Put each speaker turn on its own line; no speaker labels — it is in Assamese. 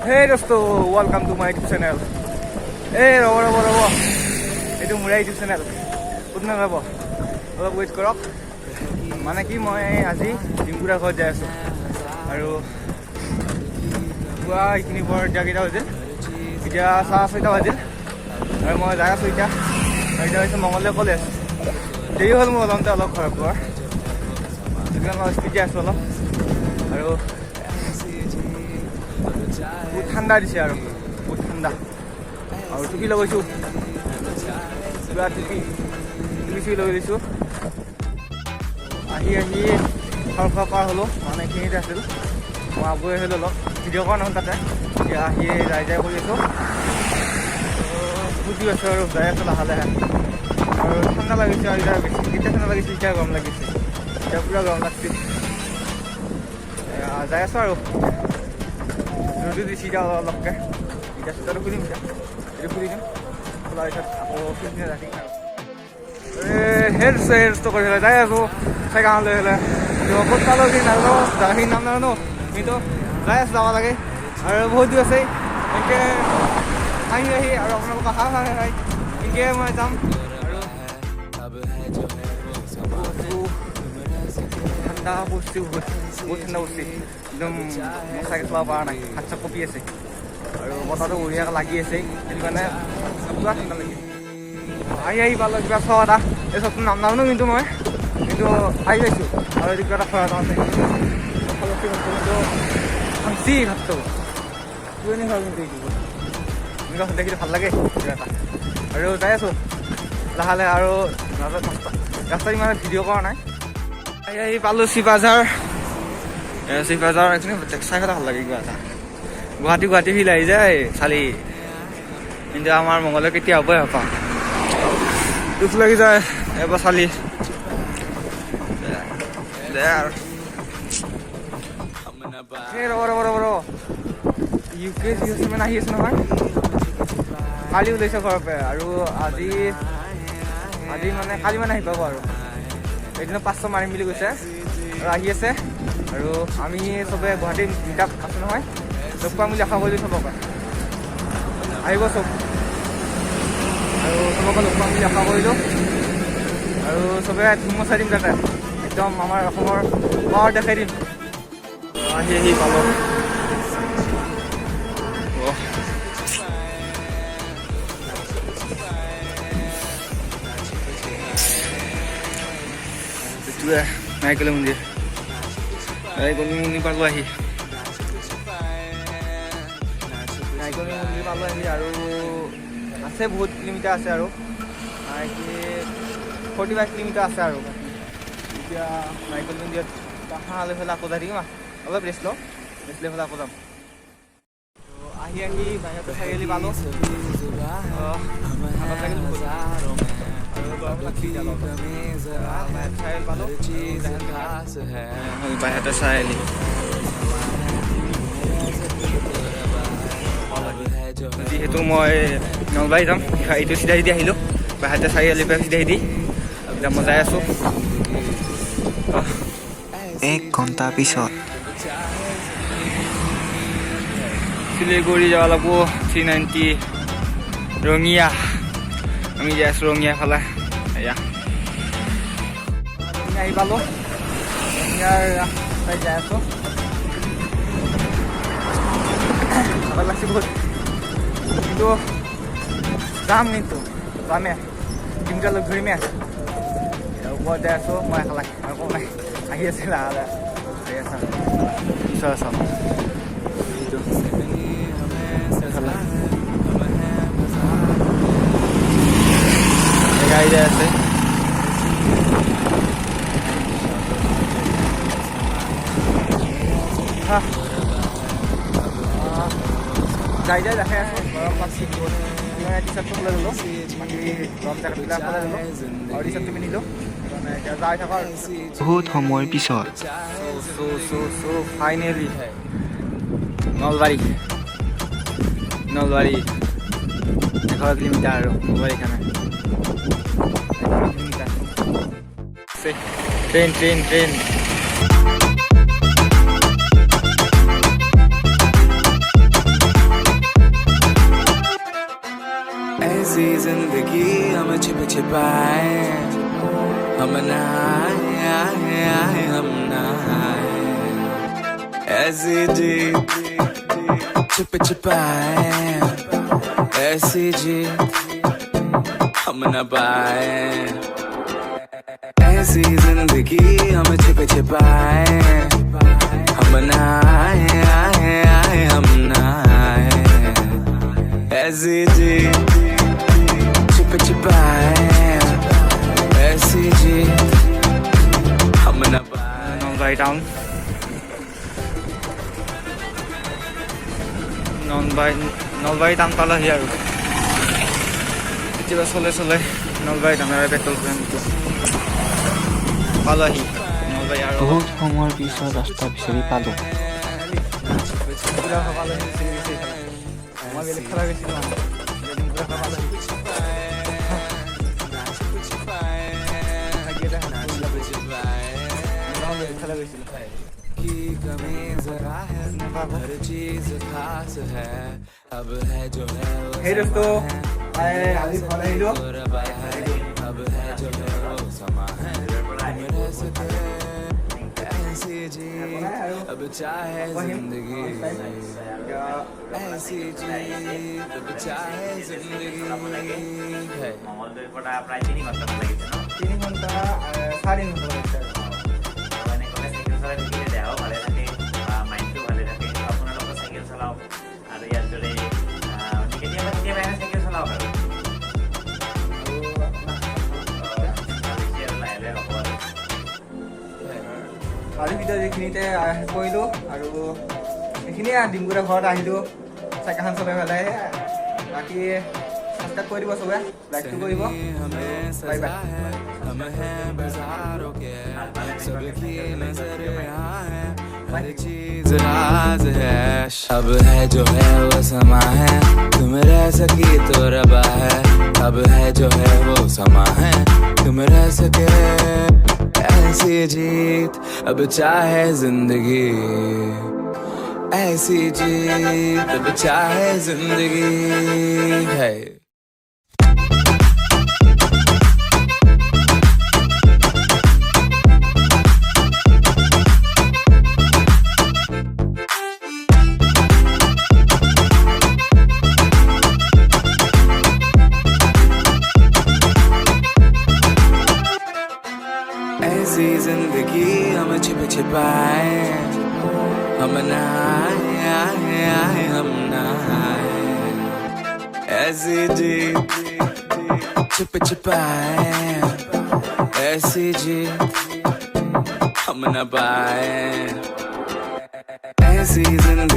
Hey dosto, welcome to my YouTube channel. Hey rabo. Etu mura YouTube channel. Kudna rabo. Olop wait korok. Mane ki moi aji Jingura ghor jai asu. Aru bua ikini bor jagita hojil. এতিয়া 6:30 বাজিল আৰু মই যাই আছোঁ এতিয়া হৈছে মংগলদৈ কলেজ দেৰি হ'ল মোৰ ওলাওঁতে অলপ ঘৰৰ পৰা সেইকাৰণে মই স্পীডে আছোঁ অলপ আৰু বহুত ঠাণ্ডা দিছে আৰু বহুত ঠাণ্ডা আৰু টুপি লগাইছোঁ পুৰা টুপি লৈ দিছোঁ আহি খৰ পাৰ হ'লোঁ মানে এইখিনিতে আছিল মই আগুৱাই আহিলোঁ অলপ ভিডিঅ' কৰা নহ'ল তাতে এতিয়া আহি যাই কৰি আছোঁ বুজি আছোঁ আৰু যাই আছোঁ লাহে লাহে আৰু ঠাণ্ডা লাগিছে আৰু এতিয়া বেছি এতিয়া ঠাণ্ডা লাগিছে এতিয়া গৰম লাগিছে এতিয়া পুৰা গৰম লাগিছে যাই আছোঁ আৰু ৰ'দো দিছে এতিয়া অলপকৈ এতিয়া চোতাটো খুলিম এতিয়া এইটো খুলি দিম খোলাৰ পিছত আকৌ পিছদিনা ৰাতি হেল্থ কৰি হ'লে যাই আছোঁ চাইকেললৈ হ'লে ক'ত পালোঁ কি নাজানো জাগাখিনিৰ নাম নাজানো কিন্তু যাই আছোঁ যাব লাগে আৰু বহুত দূৰ আছে এনেকৈ আহি আৰু আপোনালোকৰ হাই এনেকৈ মই যাম আৰু ঠাণ্ডা পৰিছে বহুত ঠাণ্ডা পৰিছে একদম চাইকেল চলাব পৰা নাই হাত চাপ কঁপি আছে আৰু বতাহটো বঢ়িয়াকৈ লাগি আছে সেইটো কাৰণে পুৰা ঠাণ্ডা লাগি আহি পালোঁ কিবা চোৱা এটা এই চবটো নাম নাজানো কিন্তু মই কিন্তু আহি পাইছোঁ আৰু এইটো কিবা এটা খোৱা এটা আছে শান্তি ভাতটো পুৰণি হয় কিন্তু এনেকুৱা দেখিলে ভাল লাগে কিবা এটা আৰু যাই আছোঁ লাহে লাহে আৰু ৰাস্তাত ইমান ভিডিঅ' কৰা নাই আহি পালোঁ চিপাঝাৰ এইখিনি চাই পেলাই ভাল লাগে কিবা এটা গুৱাহাটী ফিল আহি যায় চালি কিন্তু আমাৰ মংগলদৈ কেতিয়া হ'বই নাপাওঁ দুখ লাগি যায় এবাৰ চালি আৰু ৰ'ব ইউকে মানে আহি আছে নহয় কালি ওলাইছে ঘৰৰ পৰা আৰু আজি মানে কালি মানে আহি পাব আৰু এইদিনা 500 মাৰিম বুলি কৈছে আৰু আহি আছে আৰু আমি চবে গুৱাহাটী মিটাপ আছোঁ নহয় লগ পাম বুলি আশা কৰিলোঁ চবকে আহিব চব আৰু চবকে লগ পাম বুলি আশা কৰিলোঁ আৰু চবে ধুমুচা চাই দিম তাতে একদম আমাৰ অসমৰ পাৱাৰ দেখাই দিম আহি পালোঁ নাৰিকল মন্দিৰ পালোঁ আহি আৰু আছে বহুত কিলোমিটাৰ আছে আৰু 45 কিলোমিটাৰ আছে আৰু এতিয়া নাৰিকল মন্দিৰত লৈ পেলাই আকৌ যাই থাকিম অলপ ৰেষ্ট লৈ পেলাই আকৌ যাম আহি বাহিৰতে চাৰিআলি পালোঁ বাহিৰতে চাৰিআলি যিহেতু মই নলবাৰী যাম এইটো চিধাই দি আহিলোঁ বাহিৰতে চাৰিআলিৰ পৰা চিধাই দি এতিয়া মই যাই আছোঁ
1 ঘণ্টা পিছত
শিলিগুৰি যাব লাগিব 390 ৰঙিয়া আমি যাই আছোঁ ৰঙিয়া ফালে এয়া ৰঙিয়া আহি পালোঁ ৰঙিয়াৰ ৰাস্তাত যাই আছোঁ ভাল লাগছে বহুত কিন্তু যামেই দিনটা লগ ধৰিমেই ওপৰত যাই আছোঁ মই খালাক আকৌ নাই আহি আছে লাহে লাহে আহি আছা ঈশ্বৰ চাম গাড়ী যাই আছে যাই দেখাই আছোঁ গৰম লাগছি বহুত মই টি চাৰ্টটো খোলাই দিলোঁ বাকী গৰম জেকেটবিলাক খোলাই দিলোঁ আৰু টি চাৰ্টটো পিন্ধিলোঁ সেইকাৰণে এতিয়া যাই থাকা
বহুত সময়ৰ পিছত
ফাইনেলি নলবাৰী 11 কিলোমিটাৰ আৰু নলবাৰীখানে ট্ৰেইন
छिपाए हम ना ऐसी जी छिप छिपाए ऐसी जी हम न पाए ऐसी जिंदगी हम छिप छिपाए हम ना हम ना ऐसी जी छिप छिपाए ऐसी जी हम न पाए
নলবাৰী টাউন নলবাৰী টাউন পালোহি আৰু এতিয়া চলে নলবাৰী টাউনৰ পেট্ৰল পাম্পটো পালোহি নলবাৰী আৰু
বহুত সময়ৰ পিছত ৰাস্তা বিচাৰি পালোঁ।
মই বেলেগ খেলা গৈছিলোঁ খেলা গৈছিলোঁ
की कमी जरा है हर चीज खास है अब है जो है वो
সেই দোস্ত আজি ঘৰ আহিলোঁ
रबा है अब है जो है वो समा है तुम रह सके ऐसी जी अब चाहे जिंदगी ऐसी जी अब चाहे जिंदगी है
মঙলদৈৰ পৰা প্ৰায় 3 ঘণ্টামান লাগিছে ন
3 ঘণ্টা 4.5 ঘণ্টা লাগিছে
এনেকৈ চাইকেল চলাই থাকিলে দেহাও ভালে থাকে বা মাইণ্ডটো ভালে থাকে আপোনালোকৰ চাইকেল চলাওক আৰু ইয়াত যদি কেতিয়াবা এনে চাইকেল চলাওক আৰু লাহে লাহে হ'ব আৰু
আজি ভিডিঅ' যিখিনিতে কৰিলোঁ আৰু এইখিনিয়ে ডিম্পুৰা ঘৰত আহিলোঁ চাইকেলখন চলাই পেলাই বাকী সাবস্ক্ৰাইব কৰি দিব চবে লাইকটো কৰিব
हमें
বাই
सजा
বাই
है हम हैं बाजारों के सबकी नजर यहाँ है हर चीज राज है अब है जो है वो समा है तुम रह सकी तो रबा है अब है जो है वो समा है तुम रह सके ऐसी जीत अब चाहे जिंदगी ऐसी जीत अब चाहे जिंदगी है ऐसी जिंदगी हम छिप छिपाए हम ना हम ना ऐसी जी छिप छिपाए ऐसी जी हम न पाए ऐसी जिंदगी